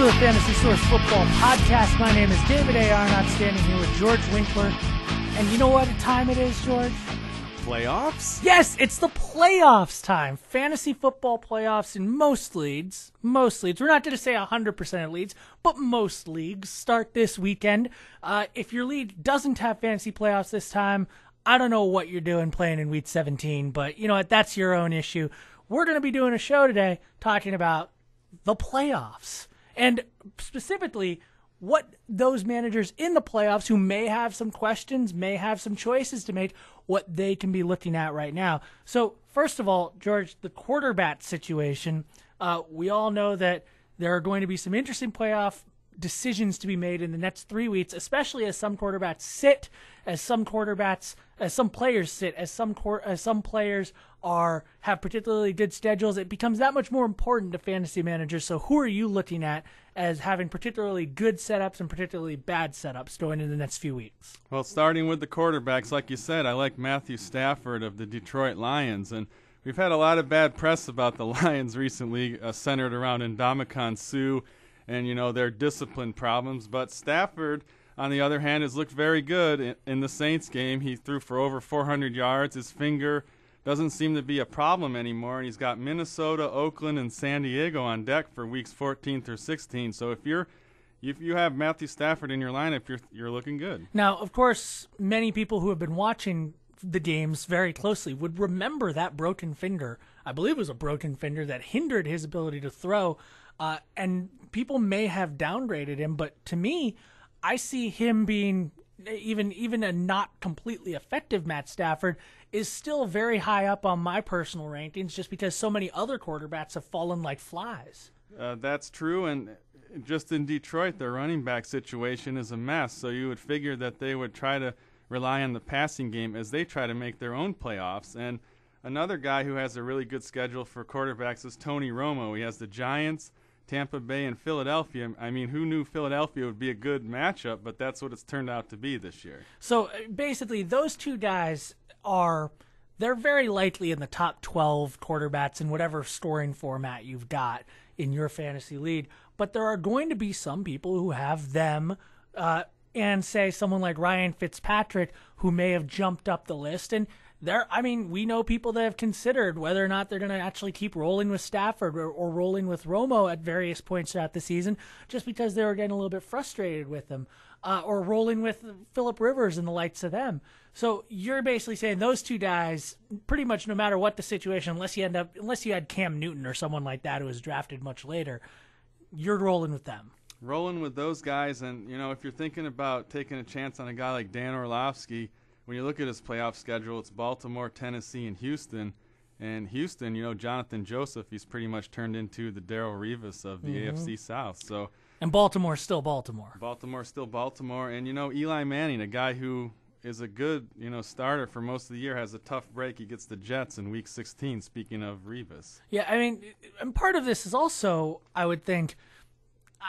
to the Fantasy Source Football Podcast. My name is David A. Arnott, standing here with George Winkler. And you know what time it is, George? Playoffs? Yes, it's the playoffs time. Fantasy football playoffs in most leagues. Most leagues. We're not going to say 100% of leagues, but most leagues start this weekend. If your league doesn't have fantasy playoffs this time, I don't know what you're doing playing in Week 17, but you know what? That's your own issue. We're going to be doing a show today talking about the playoffs. And specifically, what those managers in the playoffs who may have some questions, may have some choices to make, what they can be looking at right now. So, first of all, George, the quarterback situation, we all know that there are going to be some interesting playoff decisions to be made in the next 3 weeks, especially as some quarterbacks sit, as some players sit, as some players have particularly good schedules. It becomes that much more important to fantasy managers. So who are you looking at as having particularly good setups and particularly bad setups going into the next few weeks? Well, starting with the quarterbacks, like you said, I like Matthew Stafford of the Detroit Lions, and we've had a lot of bad press about the Lions recently, centered around Ndamukong Suh and, their discipline problems. But Stafford, on the other hand, has looked very good in the Saints game. He threw for over 400 yards. His finger doesn't seem to be a problem anymore, and he's got Minnesota, Oakland, and San Diego on deck for weeks 14 through 16. So if you have Matthew Stafford in your lineup, you're looking good. Now, of course, many people who have been watching the games very closely would remember that broken finger. I believe it was a broken finger that hindered his ability to throw, and people may have downgraded him, but to me, I see him being even a not completely effective Matt Stafford is still very high up on my personal rankings just because so many other quarterbacks have fallen like flies. That's true, and just in Detroit, their running back situation is a mess, so you would figure that they would try to rely on the passing game as they try to make their own playoffs. And another guy who has a really good schedule for quarterbacks is Tony Romo. He has the Giants, Tampa Bay, and Philadelphia. I mean, who knew Philadelphia would be a good matchup, but that's what it's turned out to be this year. So basically, those two guys they're very likely in the top 12 quarterbacks in whatever scoring format you've got in your fantasy league. But there are going to be some people who have them and say someone like Ryan Fitzpatrick who may have jumped up the list. And we know people that have considered whether or not they're going to actually keep rolling with Stafford or rolling with Romo at various points throughout the season just because they were getting a little bit frustrated with them, or rolling with Phillip Rivers and the likes of them. So you're basically saying those two guys, pretty much no matter what the situation, unless you had Cam Newton or someone like that who was drafted much later, you're rolling with them. Rolling with those guys, and if you're thinking about taking a chance on a guy like Dan Orlovsky, when you look at his playoff schedule, it's Baltimore, Tennessee, and Houston. And Houston, Jonathan Joseph, he's pretty much turned into the Darrelle Revis of the AFC South. And Baltimore's still Baltimore. Baltimore's still Baltimore. And, Eli Manning, a guy who is a good, starter for most of the year, has a tough break. He gets the Jets in Week 16, speaking of Revis. Yeah, and part of this is also, I would think,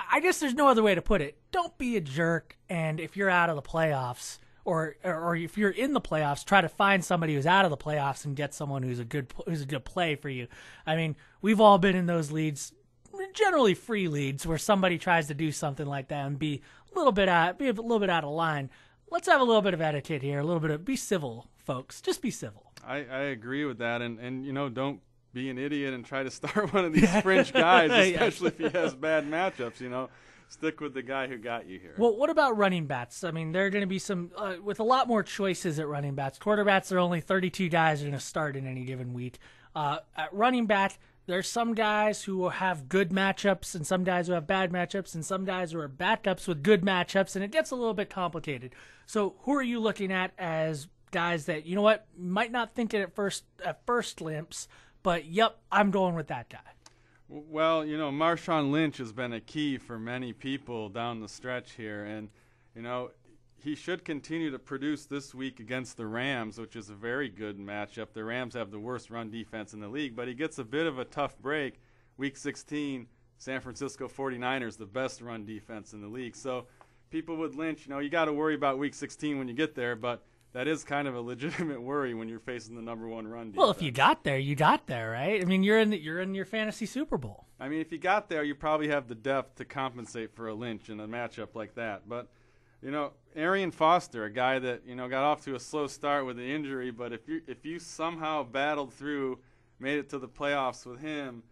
I guess there's no other way to put it. Don't be a jerk, and if you're out of the playoffs, or if you're in the playoffs, try to find somebody who's out of the playoffs and get someone who's a good play for you. We've all been in those leads, generally free leads, where somebody tries to do something like that and be a little bit out of line. Let's have a little bit of etiquette here, be civil, folks. Just be civil. I agree with that, and don't be an idiot and try to start one of these fringe guys, especially if he has bad matchups. Stick with the guy who got you here. Well, what about running backs? There are going to be some, with a lot more choices at running backs. Quarterbacks, there are only 32 guys who are going to start in any given week. At running back, there's some guys who have good matchups and some guys who have bad matchups and some guys who are backups with good matchups, and it gets a little bit complicated. So who are you looking at as guys that, might not think it at first glimpse, but, yep, I'm going with that guy? Well, Marshawn Lynch has been a key for many people down the stretch here, and, he should continue to produce this week against the Rams, which is a very good matchup. The Rams have the worst run defense in the league, but he gets a bit of a tough break. Week 16, San Francisco 49ers, the best run defense in the league. So people with Lynch, you got to worry about Week 16 when you get there, but that is kind of a legitimate worry when you're facing the number one run defense. Well, if you got there, you got there, right? I mean, you're in your fantasy Super Bowl. I mean, if you got there, you probably have the depth to compensate for a Lynch in a matchup like that. But, Arian Foster, a guy that, got off to a slow start with an injury, but if you somehow battled through, made it to the playoffs with him,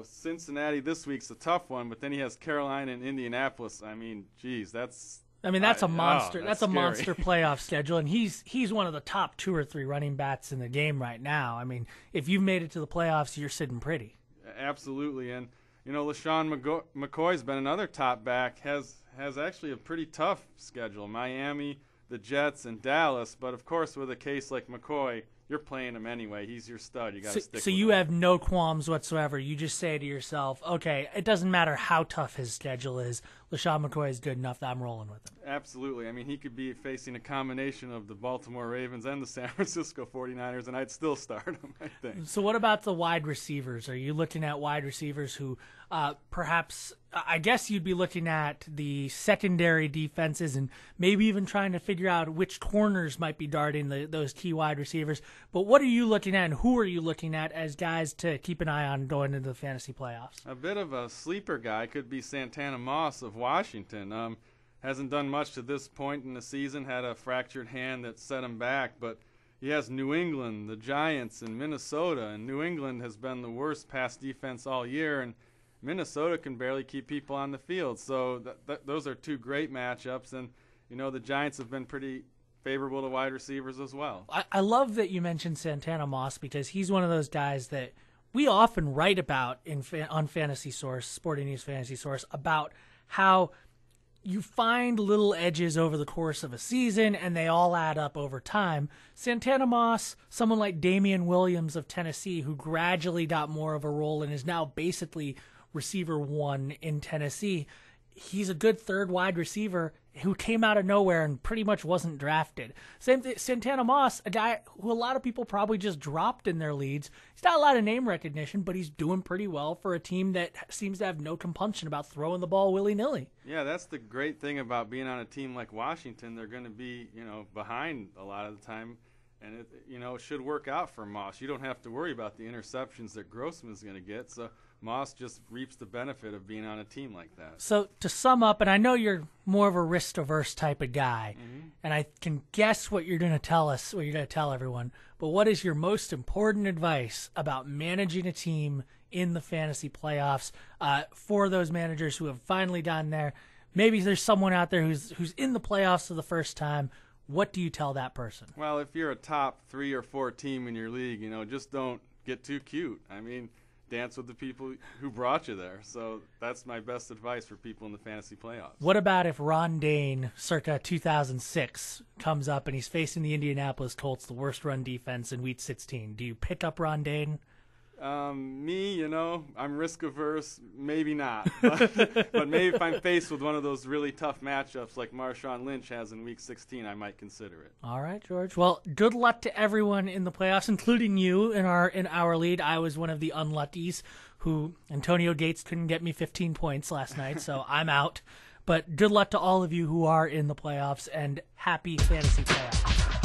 Cincinnati this week's a tough one, but then he has Carolina and Indianapolis. I mean, geez, that's a monster. That's a monster playoff schedule, and he's one of the top 2 or 3 running backs in the game right now. I mean, if you've made it to the playoffs, you're sitting pretty. Absolutely, and LaShawn McCoy's been another top back. Has actually a pretty tough schedule: Miami, the Jets, and Dallas. But of course, with a case like McCoy, you're playing him anyway. He's your stud. You got to stick with him. So you have no qualms whatsoever. You just say to yourself, okay, it doesn't matter how tough his schedule is. LaShawn McCoy is good enough that I'm rolling with him. Absolutely. I mean, he could be facing a combination of the Baltimore Ravens and the San Francisco 49ers, and I'd still start him, I think. So what about the wide receivers? Are you looking at wide receivers who perhaps – I guess you'd be looking at the secondary defenses and maybe even trying to figure out which corners might be darting those key wide receivers. But what are you looking at, and who are you looking at as guys to keep an eye on going into the fantasy playoffs? A bit of a sleeper guy could be Santana Moss of Washington. Hasn't done much to this point in the season, had a fractured hand that set him back, but he has New England, the Giants, and Minnesota, and New England has been the worst pass defense all year, and Minnesota can barely keep people on the field. So those are 2 great matchups, and the Giants have been pretty favorable to wide receivers as well. I love that you mentioned Santana Moss because he's one of those guys that we often write about on Fantasy Source, Sporting News Fantasy Source, about how you find little edges over the course of a season, and they all add up over time. Santana Moss, someone like Damian Williams of Tennessee, who gradually got more of a role and is now basically receiver 1 in Tennessee. He's a good third wide receiver who came out of nowhere and pretty much wasn't drafted. Same thing, Santana Moss, a guy who a lot of people probably just dropped in their leads. He's got a lot of name recognition, but he's doing pretty well for a team that seems to have no compunction about throwing the ball willy-nilly. Yeah, that's the great thing about being on a team like Washington. They're going to be, behind a lot of the time, and it should work out for Moss. You don't have to worry about the interceptions that Grossman's going to get, so Moss just reaps the benefit of being on a team like that. So to sum up, and I know you're more of a risk-averse type of guy, and I can guess what you're going to tell us, what you're going to tell everyone, but what is your most important advice about managing a team in the fantasy playoffs for those managers who have finally gotten there? Maybe there's someone out there who's in the playoffs for the first time. What do you tell that person? Well, if you're a top 3 or 4 team in your league, just don't get too cute. I mean, dance with the people who brought you there. So that's my best advice for people in the fantasy playoffs. What about if Ron Dane, circa 2006, comes up and he's facing the Indianapolis Colts, the worst run defense in Week 16? Do you pick up Ron Dane? Me, I'm risk averse. Maybe not, but maybe if I'm faced with one of those really tough matchups like Marshawn Lynch has in Week 16, I might consider it. All right, George. Well, good luck to everyone in the playoffs, including you in our lead. I was one of the unluckies who Antonio Gates couldn't get me 15 points last night, so I'm out. But good luck to all of you who are in the playoffs, and happy fantasy playoffs.